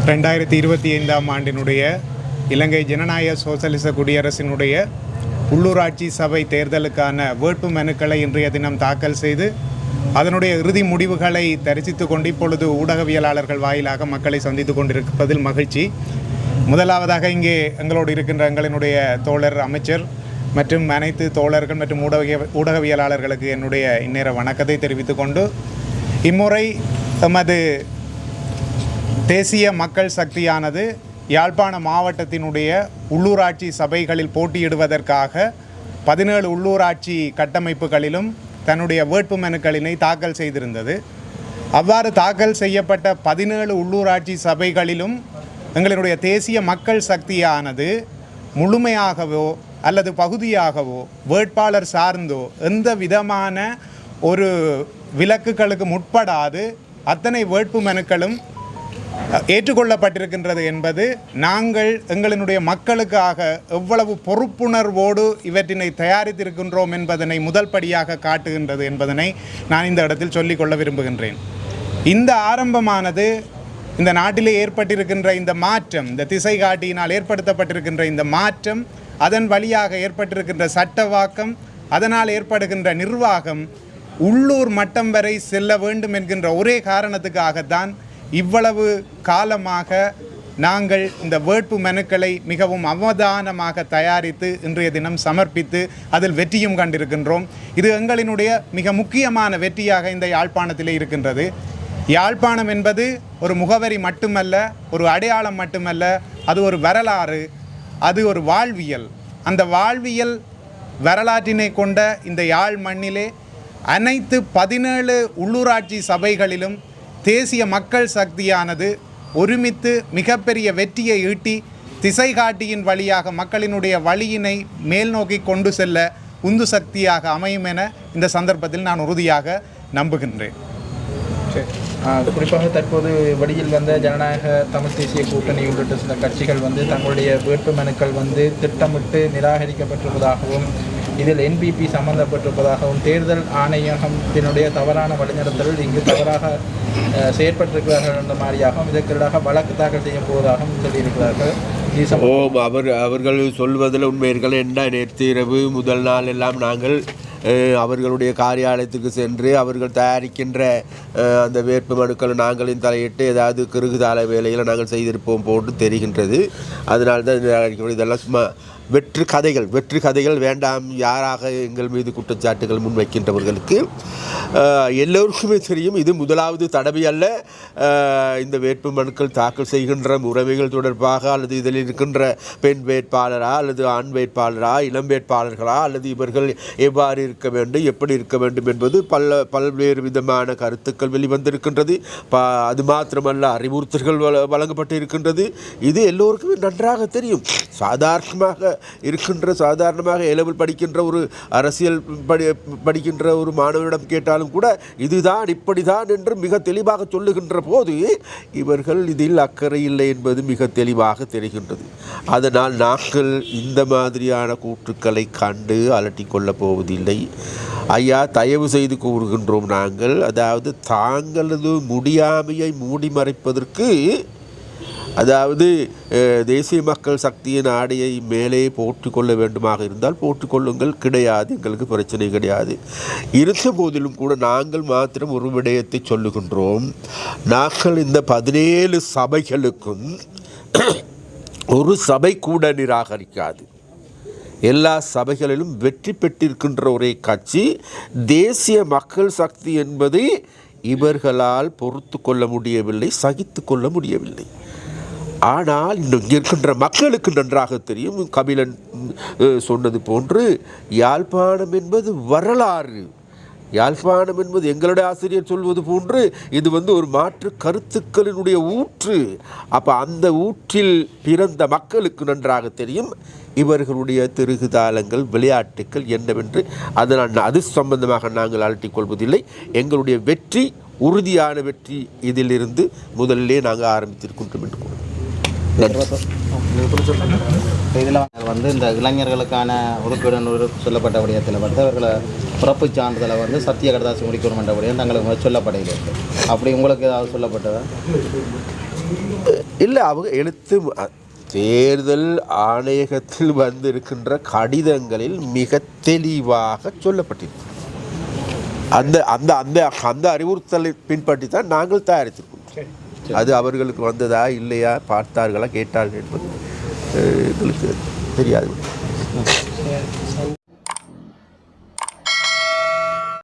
2025 ஆண்டினுடைய இலங்கை ஜனநாயக சோசலிச குடியரசினுடைய உள்ளூராட்சி சபை தேர்தலுக்கான வேட்பு மனுக்களை இன்றைய தினம் தாக்கல் செய்து அதனுடைய இறுதி முடிவுகளை தரிசித்து கொண்டு இப்பொழுது ஊடகவியலாளர்கள் வாயிலாக மக்களை சந்தித்து கொண்டிருப்பதில் மகிழ்ச்சி. முதலாவதாக இங்கே எங்களோடு இருக்கின்ற எங்களினுடைய தோழர் அமைச்சர் மற்றும் அனைத்து தோழர்கள் மற்றும் ஊடகவியலாளர்களுக்கு என்னுடைய இந்நேர வணக்கத்தை தெரிவித்துக் கொண்டு இம்முறை எமது தேசிய மக்கள் சக்தியானது யாழ்ப்பாண மாவட்டத்தினுடைய உள்ளூராட்சி சபைகளில் போட்டியிடுவதற்காக 17 உள்ளூராட்சி கட்டமைப்புகளிலும் தன்னுடைய வேட்பு மனுக்களினை தாக்கல் செய்திருந்தது. அவ்வாறு தாக்கல் செய்யப்பட்ட 17 உள்ளூராட்சி சபைகளிலும் எங்களுடைய தேசிய மக்கள் சக்தியானது முழுமையாகவோ அல்லது பகுதியாகவோ வேட்பாளர் சார்ந்தோ எந்த விதமான ஒரு விலக்குகளுக்கு முற்படாது அத்தனை வேட்பு மனுக்களும் ஏற்றுக்கொள்ளப்பட்டிருக்கின்றது என்பது நாங்கள் எங்களினுடைய மக்களுக்காக எவ்வளவு பொறுப்புணர்வோடு இவற்றினை தயாரித்திருக்கின்றோம் என்பதனை முதல் படியாக காட்டுகின்றது என்பதனை நான் இந்த இடத்தில் சொல்லிக்கொள்ள விரும்புகின்றேன். இந்த ஆரம்பமானது இந்த நாட்டிலே ஏற்பட்டிருக்கின்ற இந்த மாற்றம், இந்த திசை காட்டியினால் ஏற்படுத்தப்பட்டிருக்கின்ற இந்த மாற்றம், அதன் வழியாக ஏற்பட்டிருக்கின்ற சட்டவாக்கம், அதனால் ஏற்படுகின்ற நிர்வாகம் உள்ளூர் மட்டம் வரை செல்ல வேண்டும் என்கின்ற ஒரே காரணத்துக்காகத்தான் இவ்வளவு காலமாக நாங்கள் இந்த வேட்பு மனுக்களை மிகவும் அவதானமாக தயாரித்து இன்றைய தினம் சமர்ப்பித்து அதில் வெற்றியும் கண்டிருக்கின்றோம். இது எங்களினுடைய மிக முக்கியமான வெற்றியாக இந்த யாழ்ப்பாணத்திலே இருக்கின்றது. யாழ்ப்பாணம் என்பது ஒரு முகவரி மட்டுமல்ல, ஒரு அடையாளம் மட்டுமல்ல, அது ஒரு வரலாறு, அது ஒரு வாழ்வியல். அந்த வாழ்வியல் வரலாற்றினை கொண்ட இந்த யாழ் மண்ணிலே அனைத்து 17 உள்ளூராட்சி சபைகளிலும் தேசிய மக்கள் சக்தியானது ஒருமித்து மிகப்பெரிய வெற்றியை ஈட்டி திசை காட்டியின் வழியாக மக்களினுடைய வழியினை மேல் நோக்கி கொண்டு செல்ல உந்து சக்தியாக அமையும் என இந்த சந்தர்ப்பத்தில் நான் உறுதியாக நம்புகின்றேன். குறிப்பாக தற்போது வெளியில் வந்த ஜனநாயக தமிழ் தேசிய கூட்டணி உள்ளிட்ட சில கட்சிகள் தங்களுடைய வேட்பு மனுக்கள் திட்டமிட்டு நிராகரிக்கப்பட்டிருப்பதாகவும் இதில் NPP சம்பந்தப்பட்டிருப்பதாகவும் தேர்தல் ஆணையகத்தினுடைய தவறான வழிநடத்தலில் இங்கு தவறாக செயற்பட்டிருக்கிறார்கள் என்ற மாதிரியாகவும் இதற்கெதிராக வழக்கு தாக்கல் செய்ய போவதாகவும் சொல்லியிருக்கிறார்கள். அவர்கள் சொல்வதில் உண்மைகள் என்ன, நேற்று இரவு முதல் நாள் எல்லாம் நாங்கள் அவர்களுடைய காரியாலயத்துக்கு சென்று அவர்கள் தயாரிக்கின்ற அந்த வேட்பு மனுக்களை நாங்களின் தலையிட்டு ஏதாவது கிறுகுதால வேலைகளை நாங்கள் செய்திருப்போம் போன்று தெரிகின்றது. அதனால்தான் இதெல்லாம் சும்மா வெற்று கதைகள் வேண்டாம். யாராக எங்கள் மீது குற்றச்சாட்டுகள் முன்வைக்கின்றவர்களுக்கு எல்லோருக்குமே தெரியும், இது முதலாவது தடவை அல்ல. இந்த வேட்பு மனுக்கள் தாக்கல் செய்கின்ற முறைமைகள் தொடர்பாக அல்லது இதில் இருக்கின்ற பெண் வேட்பாளரா அல்லது ஆண் வேட்பாளரா, இளம் வேட்பாளர்களா, அல்லது இவர்கள் எவ்வாறு இருக்க வேண்டும், எப்படி இருக்க வேண்டும் என்பது பல்வேறு விதமான கருத்துக்கள் வெளிவந்திருக்கின்றது. அது மாத்திரமல்ல, அறிவுறுத்தல்கள் வழங்கப்பட்டு இருக்கின்றது. இது எல்லோருக்குமே நன்றாக தெரியும். சாதாரணமாக ஏலெவல் படிக்கின்ற ஒரு அரசியல் படிக்கின்ற ஒரு மாணவனிடம் கேட்டாலும் கூட இதுதான் இப்படிதான் என்று மிக தெளிவாக சொல்லுகின்ற போது இவர்கள் இதில் அக்கறை இல்லை என்பது மிக தெளிவாக தெரிகின்றது. அதனால் நாங்கள் இந்த மாதிரியான கூற்றுக்களை கண்டு அலட்டிக் கொள்ளப் போவதில்லை. ஐயா, தயவு செய்து கூறுகின்றோம் நாங்கள், அதாவது தாங்களது முடியாமையை மூடி மறைப்பதற்கு, அதாவது தேசிய மக்கள் சக்தியின் ஆடையை மேலே போட்டுக்கொள்ள வேண்டுமாக இருந்தால் போட்டுக்கொள்ளுங்கள், கிடையாது, எங்களுக்கு பிரச்சனை கிடையாது. இருந்த போதிலும் கூட நாங்கள் மாத்திரம் ஒரு விடயத்தை சொல்லுகின்றோம். நாங்கள் இந்த 17 சபைகளுக்கும் ஒரு சபை கூட நிராகரிக்காது. எல்லா சபைகளிலும் வெற்றி பெற்றிருக்கின்ற ஒரே கட்சி தேசிய மக்கள் சக்தி என்பதை இவர்களால் பொறுத்து கொள்ள முடியவில்லை, சகித்து கொள்ள முடியவில்லை. ஆனால் இங்கே இருக்கின்ற மக்களுக்கு நன்றாக தெரியும், கபிலன் சொன்னது போன்று யாழ்ப்பாணம் என்பது வரலாறு. யாழ்ப்பாணம் என்பது எங்களுடைய ஆசிரியர் சொல்வது போன்று இது ஒரு மாற்று கருத்துக்களினுடைய ஊற்று. அப்போ அந்த ஊற்றில் பிறந்த மக்களுக்கு நன்றாக தெரியும் இவர்களுடைய திருகுதாளங்கள், விளையாட்டுக்கள் என்னவென்று. அதனால் அது சம்பந்தமாக நாங்கள் அலட்டிக் கொள்வதில்லை. எங்களுடைய வெற்றி உறுதியான வெற்றி இதிலிருந்து முதலிலே நாங்கள் ஆரம்பித்திருக்கின்றோம் என்று கூறுவோம். இதில் இந்த இளைஞர்களுக்கான ஒதுக்கீடு சொல்லப்பட்ட விடயத்தில் அவர்களை பிறப்பு சான்றிதழை சத்திய கடதாசி முடிக்கணும் என்ற விடயம் தங்களுக்கு சொல்லப்படையில் இருக்குது. அப்படி உங்களுக்கு ஏதாவது சொல்லப்பட்டதா? இல்லை அவங்க தேர்தல் ஆணையகத்தில் வந்திருக்கின்ற கடிதங்களில் மிக தெளிவாக சொல்லப்பட்டிருக்கு. அந்த அந்த அந்த அந்த அறிவுறுத்தலை பின்பற்றி தான் நாங்கள் தயாரித்திருக்கோம். அது அவர்களுக்கு வந்ததா இல்லையா, பார்த்தார்களா கேட்டார்கள் என்பது எங்களுக்கு தெரியாது.